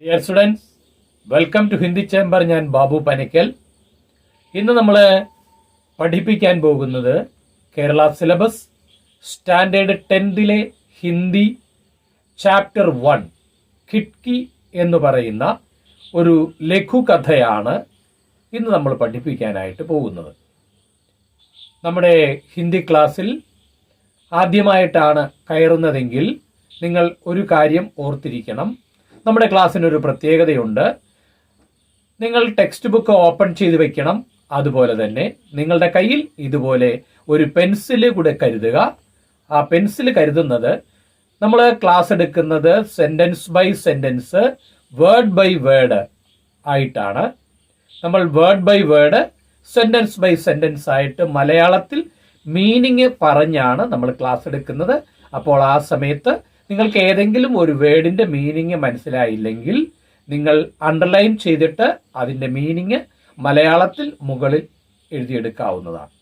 Dear students, welcome to Hindi chamber. ഞാൻ ബാബു പനക്കൽ. ഇന്ന് നമ്മൾ പഠിപ്പിക്കാൻ പോകുന്നത് കേരള സിലബസ് സ്റ്റാൻഡേർഡ് 10ലെ ഹിന്ദി ചാപ്റ്റർ 1 ഖിഡ്കി എന്ന് പറയുന്ന ഒരു ലഘുകഥയാണ് ഇന്ന് നമ്മൾ പഠിപ്പിക്കാനായിട്ട് പോകുന്നത്. നമ്മുടെ ഹിന്ദി ക്ലാസ്സിൽ ആദ്യമായിട്ടാണ് കയറുന്നതെങ്കിൽ നിങ്ങൾ ഒരു കാര്യം ഓർത്തിരിക്കണം. നമ്മുടെ ക്ലാസ്സിനൊരു പ്രത്യേകതയുണ്ട്. നിങ്ങൾ ടെക്സ്റ്റ് ബുക്ക് ഓപ്പൺ ചെയ്ത് വെക്കണം. അതുപോലെ തന്നെ നിങ്ങളുടെ കയ്യിൽ ഇതുപോലെ ഒരു പെൻസില് കൂടെ കരുതുക. ആ പെൻസിൽ കരുതുന്നത് നമ്മൾ ക്ലാസ് എടുക്കുന്നത് sentence by sentence, word by word ആയിട്ടാണ്. നമ്മൾ word by word, sentence by sentence ആയിട്ട് മലയാളത്തിൽ മീനിങ് പറഞ്ഞാണ് നമ്മൾ ക്ലാസ് എടുക്കുന്നത്. അപ്പോൾ ആ സമയത്ത് നിങ്ങൾക്ക് ഏതെങ്കിലും ഒരു വേർഡിന്റെ മീനിങ് മനസ്സിലായില്ലെങ്കിൽ നിങ്ങൾ അണ്ടർലൈൻ ചെയ്തിട്ട് അതിൻ്റെ മീനിങ് മലയാളത്തിൽ മുകളിൽ എഴുതിയെടുക്കാവുന്നതാണ്.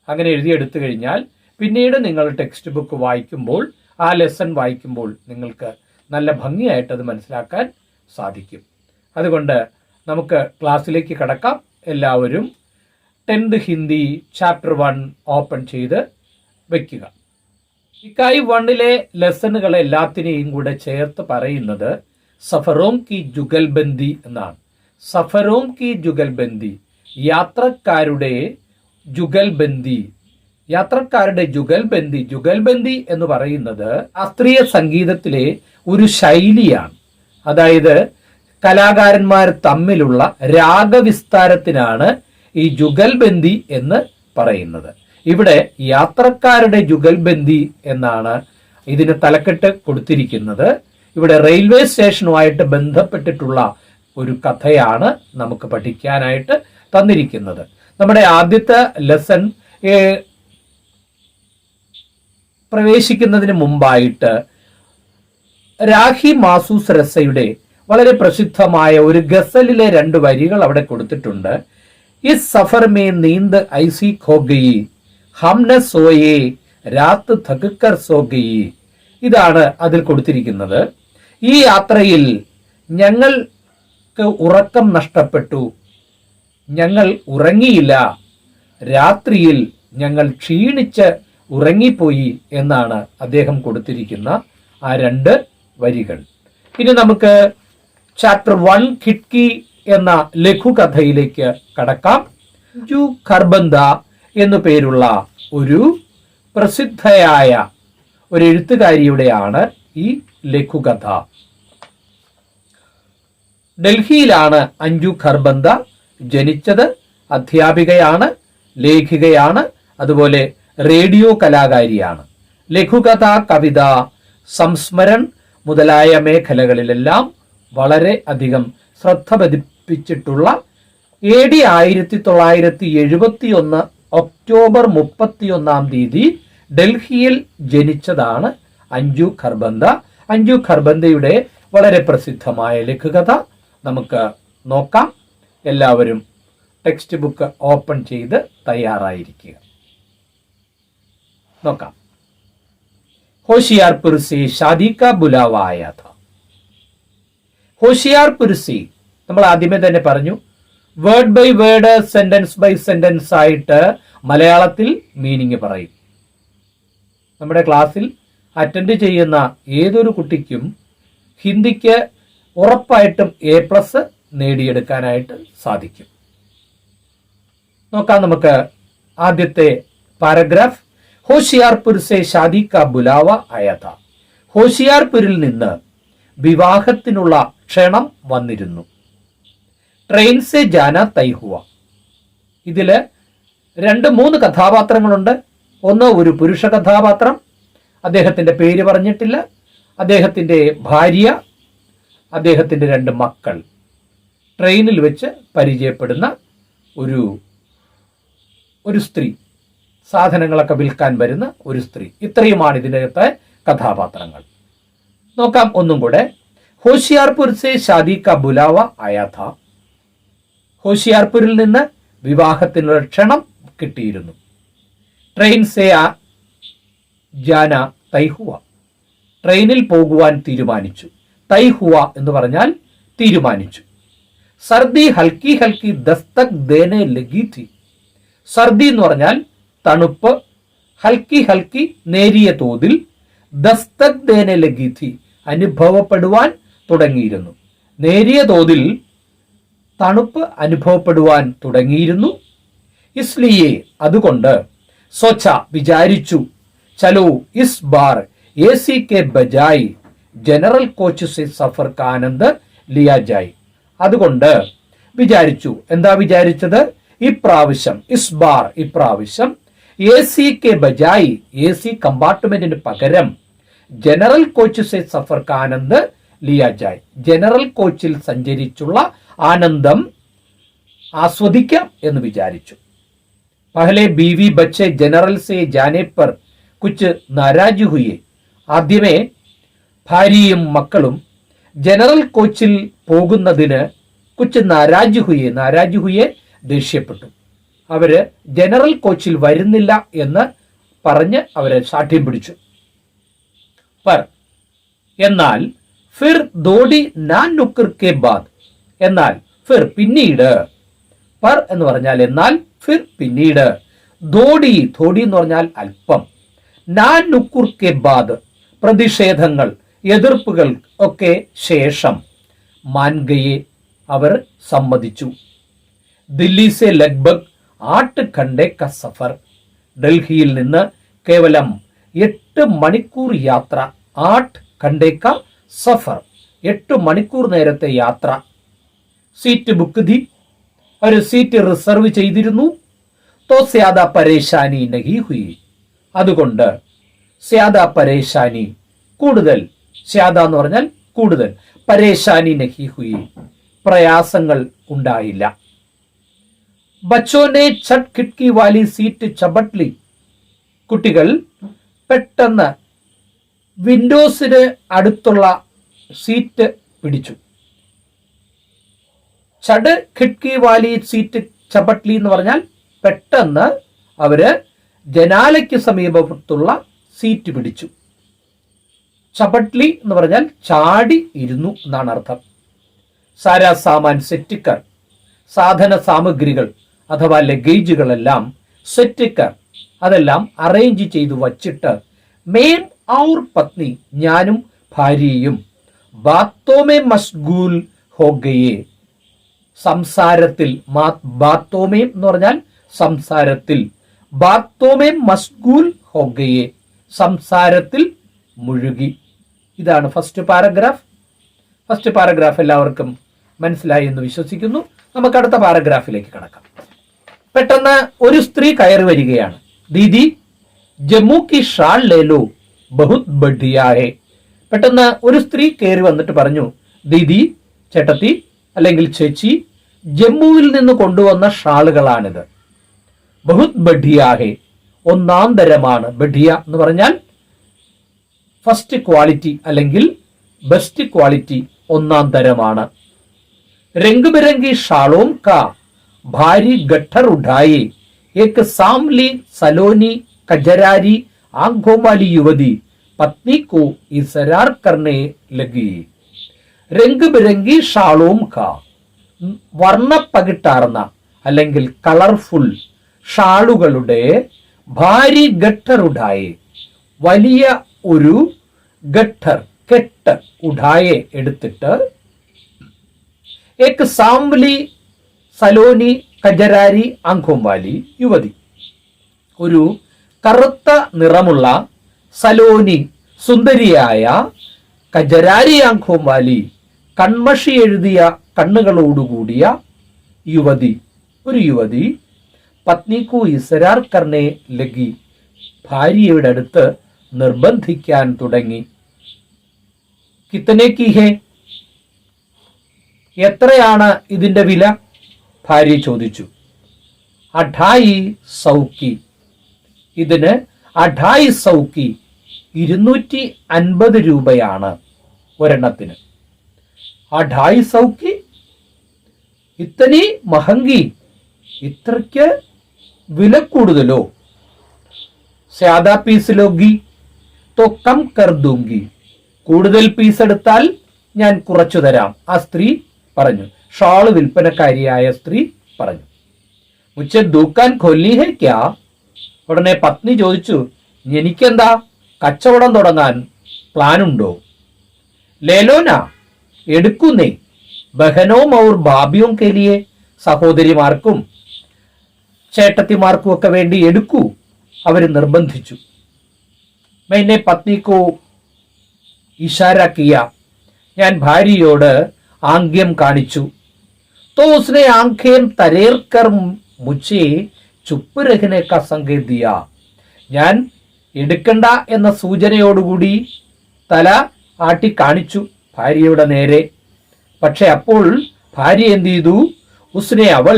അങ്ങനെ എഴുതിയെടുത്തു കഴിഞ്ഞാൽ പിന്നീട് നിങ്ങൾ ടെക്സ്റ്റ് ബുക്ക് വായിക്കുമ്പോൾ, ആ ലെസൺ വായിക്കുമ്പോൾ നിങ്ങൾക്ക് നല്ല ഭംഗിയായിട്ട് അത് മനസ്സിലാക്കാൻ സാധിക്കും. അതുകൊണ്ട് നമുക്ക് ക്ലാസ്സിലേക്ക് കടക്കാം. എല്ലാവരും 10th ഹിന്ദി ചാപ്റ്റർ 1 ഓപ്പൺ ചെയ്ത് വയ്ക്കുക. ഇക്കായി 1ലെ ലെസണുകൾ എല്ലാത്തിനെയും കൂടെ ചേർത്ത് പറയുന്നത് സഫറോം കി ജുഗൽബന്ദി എന്നാണ്. സഫറോം കി ജുഗൽബന്ദി, യാത്രക്കാരുടെ ജുഗൽബന്ദി. യാത്രക്കാരുടെ ജുഗൽബന്ദി. ജുഗൽബന്ദി എന്ന് പറയുന്നത് ശാസ്ത്രീയ സംഗീതത്തിലെ ഒരു ശൈലിയാണ്. അതായത് കലാകാരന്മാർ തമ്മിലുള്ള രാഗവിസ്താരത്തിനാണ് ഈ ജുഗൽബന്ദി എന്ന് പറയുന്നത്. ഇവിടെ യാത്രക്കാരുടെ ജുഗൽബന്ദി എന്നാണ് ഇതിന് തലക്കെട്ട് കൊടുത്തിരിക്കുന്നത്. ഇവിടെ റെയിൽവേ സ്റ്റേഷനുമായിട്ട് ബന്ധപ്പെട്ടിട്ടുള്ള ഒരു കഥയാണ് നമുക്ക് പഠിക്കാനായിട്ട് തന്നിരിക്കുന്നത്. നമ്മുടെ ആദ്യത്തെ ലെസൺ പ്രവേശിക്കുന്നതിന് മുമ്പായിട്ട് രാഹി മാസൂസ് രസയുടെ വളരെ പ്രസിദ്ധമായ ഒരു ഗസലിലെ 2 വരികൾ അവിടെ കൊടുത്തിട്ടുണ്ട്. ഇസ് സഫർ മേ നീന്ത് ഐസി ഖോ ഗയി, ഹംന സോയേ രാത്ത് ഥകക്കർ സോ ഗയി. ഇതാണ് അതിൽ കൊടുത്തിരിക്കുന്നത്. ഈ യാത്രയിൽ ഞങ്ങൾക്ക് ഉറക്കം നഷ്ടപ്പെട്ടു, ഞങ്ങൾ ഉറങ്ങിയില്ല, രാത്രിയിൽ ഞങ്ങൾ ക്ഷീണിച്ച് ഉറങ്ങിപ്പോയി എന്നാണ് അദ്ദേഹം കൊടുത്തിരിക്കുന്ന ആ 2 വരികൾ. ഇനി നമുക്ക് ചാപ്റ്റർ 1 ഖിഡ്കി എന്ന ലഘുകഥയിലേക്ക് കടക്കാം. അഞ്ജു ഖർബന്ദ എന്നു പേരുള്ള ഒരു പ്രസിദ്ധയായ ഒരു എഴുത്തുകാരിയുടെയാണ് ഈ ലഘുകഥ. ഡൽഹിയിലാണ് അഞ്ജു ഖർബന്ദ ജനിച്ചത്. അധ്യാപികയാണ്, ലേഖികയാണ്, അതുപോലെ റേഡിയോ കലാകാരിയാണ്. ലഘുകഥ, കവിത, സംസ്മരൺ മുതലായ മേഖലകളിലെല്ലാം വളരെ അധികം ശ്രദ്ധ പതിപ്പിച്ചിട്ടുള്ള AD 1971 ഒക്ടോബർ 31 ഡൽഹിയിൽ ജനിച്ചതാണ് അഞ്ജു ഖർബന്ദ. അഞ്ജു ഖർബന്ദയുടെ വളരെ പ്രസിദ്ധമായ ലഘുകഥ നമുക്ക് നോക്കാം. എല്ലാവരും ടെക്സ്റ്റ് ബുക്ക് ഓപ്പൺ ചെയ്ത് തയ്യാറായിരിക്കുക. നോക്കാം. ഹോഷിയാർപുർ സേ ഷാദി കാ ബുലാവ ആയാ ഥാ. ഹോഷിയാർപുർ സേ, നമ്മൾ ആദ്യമേ തന്നെ പറഞ്ഞു, word by word, sentence by sentence ആയിട്ട് മലയാളത്തിൽ മീനിങ് പറയും. നമ്മുടെ ക്ലാസ്സിൽ അറ്റൻഡ് ചെയ്യുന്ന ഏതൊരു കുട്ടിക്കും ഹിന്ദിക്ക് ഉറപ്പായിട്ടും A+ നേടിയെടുക്കാനായിട്ട് സാധിക്കും. നോക്കാം നമുക്ക് ആദ്യത്തെ പാരഗ്രാഫ്. ഹോഷിയാർപുർ സേ ഷാദി കാ ബുലാവ ആയാ ഥാ. ഹോഷിയാർപുരിൽ നിന്ന് വിവാഹത്തിനുള്ള ക്ഷണം വന്നിരുന്നു. ട്രെയിൻ സെ ജാന തൈ ഹുവ. ഇതില് 2-3 കഥാപാത്രങ്ങളുണ്ട്. ഒന്ന് ഒരു പുരുഷ കഥാപാത്രം, അദ്ദേഹത്തിന്റെ പേര് പറഞ്ഞിട്ടില്ല, അദ്ദേഹത്തിന്റെ ഭാര്യ, അദ്ദേഹത്തിന്റെ 2 മക്കൾ. ട്രെയിനിൽ വെച്ച് പരിചയപ്പെടുന്ന ഒരു സ്ത്രീ, സാധനങ്ങളൊക്കെ വിൽക്കാൻ വരുന്ന ഒരു സ്ത്രീ. ഇത്രയുമാണ് ഇതിനകത്തെ കഥാപാത്രങ്ങൾ. നോക്കാം ഒന്നും കൂടെ. ഹോഷിയാർപുർ സേ ഷാദി കാ ബുലാവ ആയാ ഥാ. ഹോഷിയാർപുരിൽ നിന്ന് വിവാഹത്തിനുള്ള ക്ഷണം കിട്ടിയിരുന്നു. ട്രെയിൻ സേ ജാന തൈ ഹുവ. ട്രെയിനിൽ പോകുവാൻ തീരുമാനിച്ചു. തൈ ഹുവ എന്ന് പറഞ്ഞാൽ തീരുമാനിച്ചു. സർദി ഹൽക്കി ഹൽക്കി ദസ്തക് ദേനെ ലഗി തി. സർദി എന്ന് പറഞ്ഞാൽ തണുപ്പ്, ഹൽക്കി ഹൽക്കി നേരിയ തോതിൽ, ദസ്തക് ദേനെ ലഗി തി അനുഭവപ്പെടുവാൻ തുടങ്ങിയിരുന്നു. നേരിയ തോതിൽ തണുപ്പ് അനുഭവപ്പെടുവാൻ തുടങ്ങിയിരുന്നു. ഇസ്ലിയെ അതുകൊണ്ട്, സോച്ച വിചാരിച്ചു, ചലോ ഇസ് ബാർ എ സി കെ ബജായി ജനറൽ കോച്ച് സെ സഫർ കാ ആനന്ദ് ലിയാ ജായ്. അതുകൊണ്ട് വിചാരിച്ചു, എന്താ വിചാരിച്ചത്? ഇപ്രാവശ്യം, ഇസ് ബാർ ഇപ്രാവശ്യം, എ സി കെ ബജായി എ സി കമ്പാർട്ട്മെന്റിന് പകരം ജനറൽ കോച്ച് സെ സഫർ കാ ആനന്ദ് ലിയാ ജായ് ജനറൽ കോച്ചിൽ സഞ്ചരിച്ചുള്ള ആനന്ദം ആസ്വദിക്കാം എന്ന് വിചാരിച്ചു. പഹലെ ബീവി ബച്ചെ ജനറൽ സെ ജാനെ പർ കുച്ച് നാരാജ് ഹുയെ. ആദ്യമേ ഭാര്യയും മക്കളും ജനറൽ കോച്ചിൽ പോകുന്നതിന് കുച്ച് നാരാജ് ഹുയെ ദേഷ്യപ്പെട്ടു. അവര് ജനറൽ കോച്ചിൽ വരുന്നില്ല എന്ന് പറഞ്ഞ് അവരെ സാഠ്യം പിടിച്ചു. പർ എന്നാൽ ഫിർ ദോടി നാൻ നുക്കർ കെ ബാദ്, എന്നാൽ ഫിർ പിന്നീട്, പർ എന്ന് പറഞ്ഞാൽ എന്നാൽ, ഫിർ പിന്നീട്, ദോടി ഥോടി എന്ന് പറഞ്ഞാൽ അല്പം, നാൻ നുക്കുർ കെ ബാദ് പ്രതിഷേധങ്ങൾ, എതിർപ്പുകൾ ഒക്കെ ശേഷം, മാൻഗയെ അവർ സമ്മതിച്ചു. ദില്ലി സെ ലഗ്ഭഗ് 8 ഘണ്ടെ ക സഫർ. ഡൽഹിയിൽ നിന്ന് കേവലം 8 മണിക്കൂർ യാത്ര. 8 ഘണ്ടെ ക സഫർ, 8 മണിക്കൂർ നേരത്തെ യാത്ര. സീറ്റ് ബുക്ക് തി, ഒരു സീറ്റ് റിസർവ് ചെയ്തിരുന്നു. തോ സ്യാദ പരേശാനി നഹി ഹുയി. അതുകൊണ്ട് സ്യാദ പരേശാനി കൂടുതൽ, സ്യാദ എന്ന് പറഞ്ഞാൽ കൂടുതൽ, പരേശാനി നഹി ഹുയി പ്രയാസങ്ങൾ ഉണ്ടായില്ല. ബച്ചോനെ ഛട്ട് ഖിഡ്കി വാലി സീറ്റ് ചബട്ട്ലി. കുട്ടികൾ പെട്ടെന്ന് വിൻഡോസിന് അടുത്തുള്ള സീറ്റ് പിടിച്ചു. ചട് ഖിഡ്കി വാലി സീറ്റ് ചബട്ട്ലി എന്ന് പറഞ്ഞാൽ പെട്ടെന്ന് അവര് ജനാലയ്ക്ക് സമീപത്തുള്ള സീറ്റ് പിടിച്ചു. ചബട്ട്ലി എന്ന് പറഞ്ഞാൽ ചാടി ഇരുന്നു എന്നാണ് അർത്ഥം. സാരാ സാമാൻ സെറ്റിക്കർ, സാധന സാമഗ്രികൾ അഥവാ ലഗേജുകളെല്ലാം സെറ്റിക്കർ, അതെല്ലാം അറേഞ്ച് ചെയ്തു വച്ചിട്ട്, മേം ഔർ പത്നി ഞാനും ഭാര്യയും, ബാത്തോമേ മഷ്ഗൂൽ ഹോഗയെ സംസാരത്തിൽ, ബാത്തോമേ എന്ന് പറഞ്ഞാൽ സംസാരത്തിൽ, ബാത്തോമേ മഷ്ഗൂൽ ഹോഗയെ സംസാരത്തിൽ മുഴുകി. ഇതാണ് ഫസ്റ്റ് പാരഗ്രാഫ്. ഫസ്റ്റ് പാരഗ്രാഫ് എല്ലാവർക്കും മനസ്സിലായി എന്ന് വിശ്വസിക്കുന്നു. നമുക്ക് അടുത്ത പാരഗ്രാഫിലേക്ക് കടക്കാം. പെട്ടെന്ന് ഒരു സ്ത്രീ കയറി വരികയാണ്. ദീദി ജമ്മു കി ഷാൾ ലേലോ ബഹുത് ബഢിയാ ഹെ. പെട്ടെന്ന് ഒരു സ്ത്രീ കയറി വന്നിട്ട് പറഞ്ഞു, ദീദി ചേട്ടത്തി അല്ലെങ്കിൽ ചേച്ചി, ജമ്മുവിൽ നിന്ന് കൊണ്ടുവന്ന ഷാളുകളാണിത്. ബഹുത് ബഢിയാ ഹെ, ഒന്നാം തരമാണ്. ബഢിയ എന്ന് പറഞ്ഞാൽ ഫസ്റ്റ് ക്വാളിറ്റി അല്ലെങ്കിൽ ബെസ്റ്റ് ക്വാളിറ്റി, ഒന്നാം തരമാണ്. രംഗ് ബിരംഗി ഷാളോം കാ ഭാരി ഗഠർ ഉഠായെ एक सांवली सलोनी कजरारी आंखों वाली युवती पत्नी को इसरार करने लगी. രംഗ് ബിരംഗി ഷാളോം കാ, വർണ്ണപ്പകിട്ടാർന്ന അല്ലെങ്കിൽ കളർഫുൾ ഷാളുകളുടെ, ഭാരി ഗഠർ ഉഠായെ വലിയ ഒരു ഗഠർ കെട്ട്, ഉഠായെ എടുത്തിട്ട്, एक सांवली സലോനി കജരാരി ആംഖോംവാലി യുവതി, ഒരു കറുത്ത നിറമുള്ള സലോനി സുന്ദരിയായ, കജരാരി ആംഖോംവാലി കൺമഷി എഴുതിയ കണ്ണുകളോടുകൂടിയ യുവതി, ഒരു യുവതി, പത്നിക്കു ഇസരാർ കർണേ ലഗി ഭാര്യയുടെ അടുത്ത് നിർബന്ധിക്കാൻ തുടങ്ങി. കിത്തനെ കി ഹേ, എത്രയാണ് ഇതിന്റെ വില? ഭാര്യ ചോദിച്ചു. 250 ഇതിന് 250 250 രൂപയാണ് ഒരെണ്ണത്തിന്. 250 ഇത്തനി മഹങ്കി, ഇത്രയ്ക്ക് വില കൂടുതലോ? സ്യാദാ പീസ് ലോഗി തോ കം കർ ദൂങ്കി, കൂടുതൽ പീസ് എടുത്താൽ ഞാൻ കുറച്ചു തരാം. ആ സ്ത്രീ പറഞ്ഞു. ഷാള് വിൽപ്പനക്കാരിയായ സ്ത്രീ പറഞ്ഞു. മുച്ചെ ദുക്കാൻ ഖോൽനി ഹെ ക്യാ? ഉടനെ പത്നി ചോദിച്ചു, എനിക്കെന്താ കച്ചവടം തുടങ്ങാൻ പ്ലാനുണ്ടോ? ലേലോന, എടുക്കുന്നേ. ബഹനോം ഔർ ഭാബിയോം കെലിയെ, സഹോദരിമാർക്കും ചേട്ടത്തിമാർക്കും ഒക്കെ വേണ്ടി എടുക്കൂ, അവർ നിർബന്ധിച്ചു. मैंने पत्नी को इशारा किया, ഞാൻ ഭാര്യയോട് ആംഗ്യം കാണിച്ചു. तो उसने आंखें तरेर कर मुझे चुप रहने का संकेत दिया. ഞാൻ എടുക്കണ്ട എന്ന സൂചനയോടുകൂടി തല ആട്ടി കാണിച്ചു ഭാര്യയുടെ നേരെ. പക്ഷെ അപ്പോൾ ഭാര്യ എന്ത് ചെയ്തു? ഉസ്നെ, അവൾ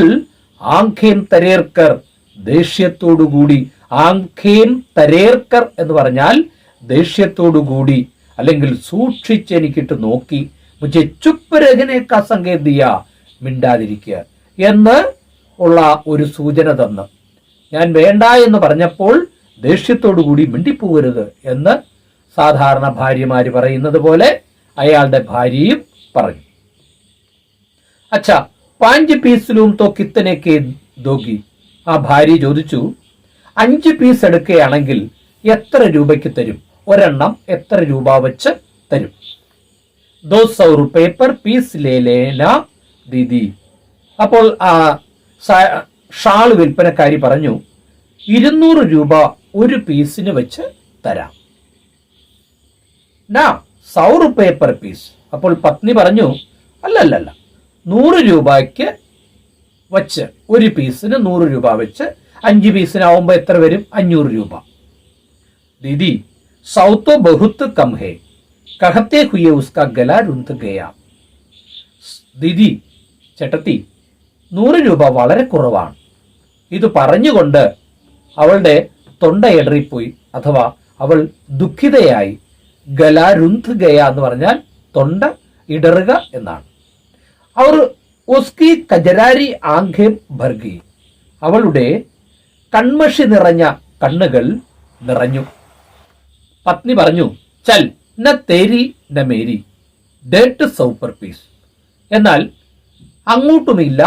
ആംഖേം തരേർക്കർ, ദേഷ്യത്തോടുകൂടി. ആംഖേം തരേർക്കർ എന്ന് പറഞ്ഞാൽ ദേഷ്യത്തോടുകൂടി, അല്ലെങ്കിൽ സൂക്ഷിച്ചെനിക്കിട്ട് നോക്കി. മുझे ചുപ്പ് രഹനെ കാ സംകേത് ദിയ, മിണ്ടാതിരിക്കുക എന്ന് ഉള്ള ഒരു സൂചന തന്ന്. ഞാൻ വേണ്ട എന്ന് പറഞ്ഞപ്പോൾ ദേഷ്യത്തോടുകൂടി മിണ്ടിപ്പോകരുത് എന്ന് സാധാരണ ഭാര്യമാര് പറയുന്നത് പോലെ അയാളുടെ ഭാര്യയും പറഞ്ഞു. അച്ഛാ, 5 പീസിലും തോ കിത്തനേക്ക് ദോഗി? ആ ഭാര്യ ചോദിച്ചു, 5 പീസ് എടുക്കുകയാണെങ്കിൽ എത്ര രൂപയ്ക്ക് തരും? ഒരെണ്ണം എത്ര രൂപ വെച്ച് തരും? 200 रुपए पर पीस ले लेना दीदी. അപ്പോൾ ആ ഷാൾ വിൽപ്പനക്കാരി പറഞ്ഞു, 200 രൂപ ഒരു പീസിന് വെച്ച് തരാം. നാ 100 रुपए पर പീസ്. അപ്പോൾ പത്നി പറഞ്ഞു, അല്ലല്ല, 100 രൂപയ്ക്ക് വച്ച്, ഒരു പീസിന് 100 രൂപ വെച്ച് 5 പീസിനാവുമ്പോ എത്ര വരും? 500 രൂപ. ദീദി, 100 तो बहुत कम है, कहते हुए उसका गला रुंध गया. ദീദി, ചേട്ടത്തി, 100 രൂപ വളരെ കുറവാണ്. ഇത് പറഞ്ഞുകൊണ്ട് അവളുടെ തൊണ്ട ഇടറിപ്പോയി, അഥവാ അവൾ ദുഃഖിതയായി. ഗലാ രുന്ത് ഗയ എന്ന് പറഞ്ഞാൽ തൊണ്ട ഇടറുക എന്നാണ്. അവർ ഉസ്കി കജരാരി ആംഖേം ഭർഗി, അവളുടെ കൺമഷി നിറഞ്ഞ കണ്ണുകൾ നിറഞ്ഞു. പത്നി പറഞ്ഞു, ചൽ ന തേരി ന മേരി, ഡേട്ട് 100 per പീസ്. എന്നാൽ അങ്ങോട്ടുമില്ല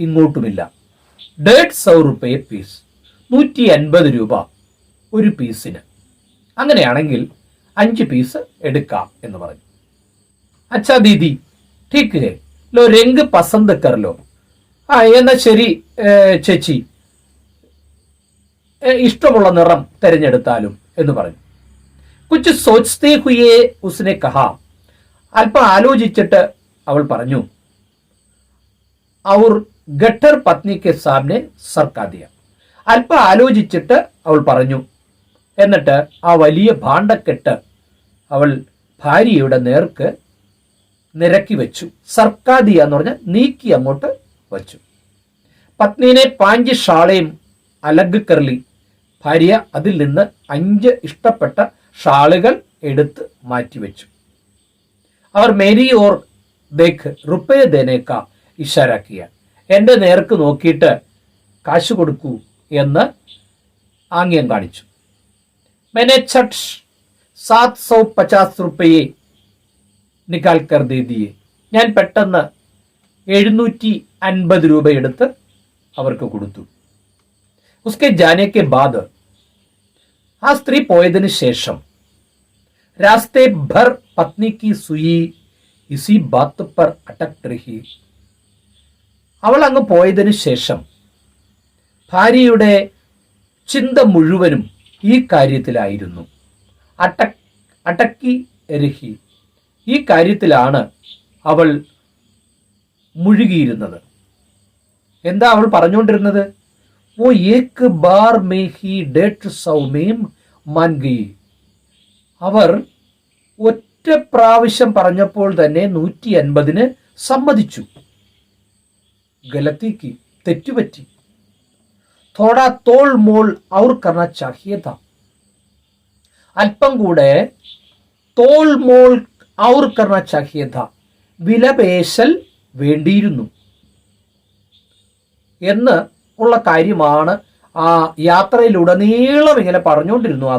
ഇങ്ങോട്ടുമില്ല. ഡേട്ട് 100 रुपए പീസ്, 150 രൂപ ഒരു പീസിന്. അങ്ങനെയാണെങ്കിൽ 5 പീസ് എടുക്കാം എന്ന് പറഞ്ഞു. അച്ഛാ ദീദി, ठीक है, लो രംഗ് പസന്ത് കർ ലോ. ആ, എന്നാ ശരി ചേച്ചി, ഇഷ്ടമുള്ള നിറം തിരഞ്ഞെടുത്താലും എന്ന് പറഞ്ഞു. കുച്ച് സോച്തേ ഹുയേ ഉസ്നെ കഹാ, അല്പം ആലോചിച്ചിട്ട് അവൾ പറഞ്ഞു. ഔർ ഗട്ടർ പത്നിക്ക് സാമനെ സർക്കാ ദിയ, അല്പം ആലോചിച്ചിട്ട് അവൾ പറഞ്ഞു. എന്നിട്ട് ആ വലിയ ഭാണ്ഡക്കെട്ട് അവൾ ഭാര്യയുടെ നേർക്ക് നിരക്കി വെച്ചു. സർക്കാദിയ എന്ന് പറഞ്ഞാൽ നീക്കി അങ്ങോട്ട് വച്ചു. പത്നിനെ 5 ഷാളയും അലഗ് കർലി, ഭാര്യ അതിൽ നിന്ന് 5 ഇഷ്ടപ്പെട്ട ഷാളുകൾ എടുത്ത് മാറ്റിവെച്ചു. അവർ മേരി ഓർ ദേഖ് റുപ്പയ ദേനേക്ക ഇഷാരാക്കിയ, എന്റെ നേർക്ക് നോക്കിയിട്ട് കാശ് കൊടുക്കൂ എന്ന് ആംഗ്യം കാണിച്ചു. मैंने छठ 750 रुपये निकाल कर दे दिए, ഞാൻ പെട്ടെന്ന് 750 രൂപ എടുത്ത് അവർക്ക് കൊടുത്തു. ഉസ്കെ ജാനെ കെ ബാദ്, ആ സ്ത്രീ പോയതിനു ശേഷം രാസ്തേ ഭർ പത്നി കി സുയി ഇസി ബാത്ത് പർ അടക് രഹി, അവൾ അങ്ങ് പോയതിനു ശേഷം ഭാര്യയുടെ ചിന്ത മുഴുവനും ഈ കാര്യത്തിലായിരുന്നു. അടക്കി രഹി, ഈ കാര്യത്തിലാണ് അവൾ മുഴുകിയിരുന്നത്. എന്താ അവൾ പറഞ്ഞുകൊണ്ടിരുന്നത്? ഓ ഏക് ബാർ മേ ഹി ഡേറ്റ് 100 മേം മാൻ ഗയി, അവർ ഒറ്റ പ്രാവശ്യം പറഞ്ഞപ്പോൾ തന്നെ 150-ന് സമ്മതിച്ചു. ഗലത്തിക്ക്, തെറ്റുപറ്റി. തോടാ തോൾ മോൾ ഔർ കർണ ചാഹിയ താ, അല്പം കൂടെ തോൾ മോൾ ഔർ കർണ ചാഹിയ താ, വിലപേശൽ വേണ്ടിയിരുന്നു എന്ന് ഉള്ള കാര്യമാണ് ആ യാത്രയിലുടനീളം ഇങ്ങനെ പറഞ്ഞുകൊണ്ടിരുന്നു ആ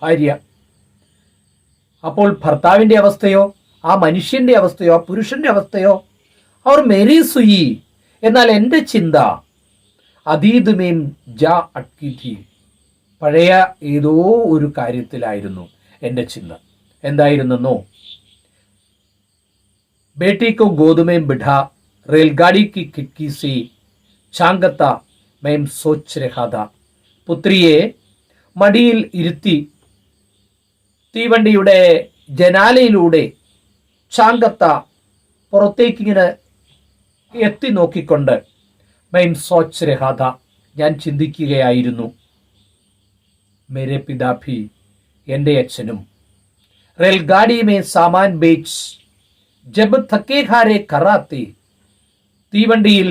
ഭാര്യ. അപ്പോൾ ഭർത്താവിന്റെ അവസ്ഥയോ, ആ മനുഷ്യന്റെ അവസ്ഥയോ, ആ പുരുഷന്റെ അവസ്ഥയോ, അവർ മേരി സുയി, എന്നാൽ എൻ്റെ ചിന്ത അതീതുമേം ജാ അട്കി ഥി, പഴയ ഏതോ ഒരു കാര്യത്തിലായിരുന്നു എൻ്റെ ചിന്ത. എന്തായിരുന്നെന്നോ? ബേട്ടി കോ ഗോദുമേം ബിഠാ റെയിൽഗാഡി കി ഖിഡ്കി സെ ചാങ്കത്ത മേം സോച്ച് രഹാ ഥാ, പുത്രിയെ മടിയിൽ ഇരുത്തി തീവണ്ടിയുടെ ജനാലയിലൂടെ ചാങ്കത്ത പുറത്തേക്കിങ്ങനെ എത്തി നോക്കിക്കൊണ്ട് മേം സോച്ച് രഹാ ഥാ, ഞാൻ ചിന്തിക്കുകയായിരുന്നു. മേരെ പിതാഭി, എൻ്റെ അച്ഛനും റെയിൽഗാഡി മേ സാമാൻ ബേച്ച് ജബ് തക്കേ ഹാരെ കറാത്തെ, തീവണ്ടിയിൽ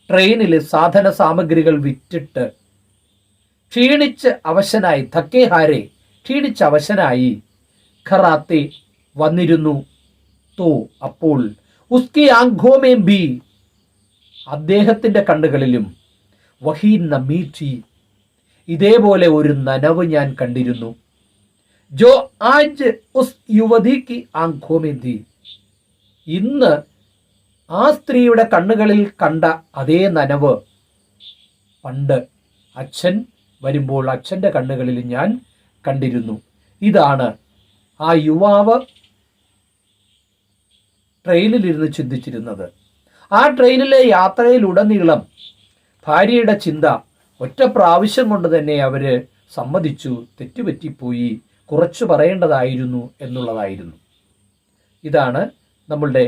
ട്രെയിനിൽ സാധന സാമഗ്രികൾ വിറ്റിട്ട് ക്ഷീണിച്ച് അവശനായി, തക്കേ ഹാരെ ക്ഷീണിച്ച് അവശനായി, ഖറാത്തെ വന്നിരുന്നു. തോ അപ്പോൾ ഉസ്കി ആംഖോ മേ ബി, അദ്ദേഹത്തിന്റെ കണ്ണുകളിലും, വഹി നമീ ഥി, ഇതേപോലെ ഒരു നനവ് ഞാൻ കണ്ടിരുന്നു. ജോ ആജ് ഉസ് യുവതി കി ആംഖോ മേ ഥി, ഇന്ന് ആ സ്ത്രീയുടെ കണ്ണുകളിൽ കണ്ട അതേ നനവ് പണ്ട് അച്ഛൻ വരുമ്പോൾ അച്ഛൻ്റെ കണ്ണുകളിൽ ഞാൻ കണ്ടിരുന്നു. ഇതാണ് ആ യുവാവ് ട്രെയിനിലിരുന്ന് ചിന്തിച്ചിരുന്നത്. ആ ട്രെയിനിലെ യാത്രയിലുടനീളം ഭാര്യയുടെ ചിന്ത ഒറ്റ പ്രാവശ്യം കൊണ്ട് തന്നെ അവര് സമ്മതിച്ചു, തെറ്റുപറ്റിപ്പോയി, കുറച്ചു പറയേണ്ടതായിരുന്നു എന്നുള്ളതായിരുന്നു. ഇതാണ് നമ്മളുടെ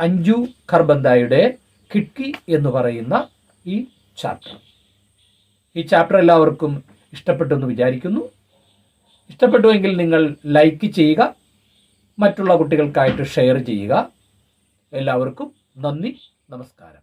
അഞ്ജു ഖർബന്ദയുടെ ഖിഡ്കി എന്ന് പറയുന്ന ഈ ചാപ്റ്റർ. ഈ ചാപ്റ്റർ എല്ലാവർക്കും ഇഷ്ടപ്പെട്ടെന്ന് വിചാരിക്കുന്നു. ഇഷ്ടപ്പെട്ടുവെങ്കിൽ നിങ്ങൾ ലൈക്ക് ചെയ്യുക, മറ്റുള്ള കുട്ടികൾക്കായിട്ട് ഷെയർ ചെയ്യുക. എല്ലാവർക്കും നന്ദി, നമസ്കാരം.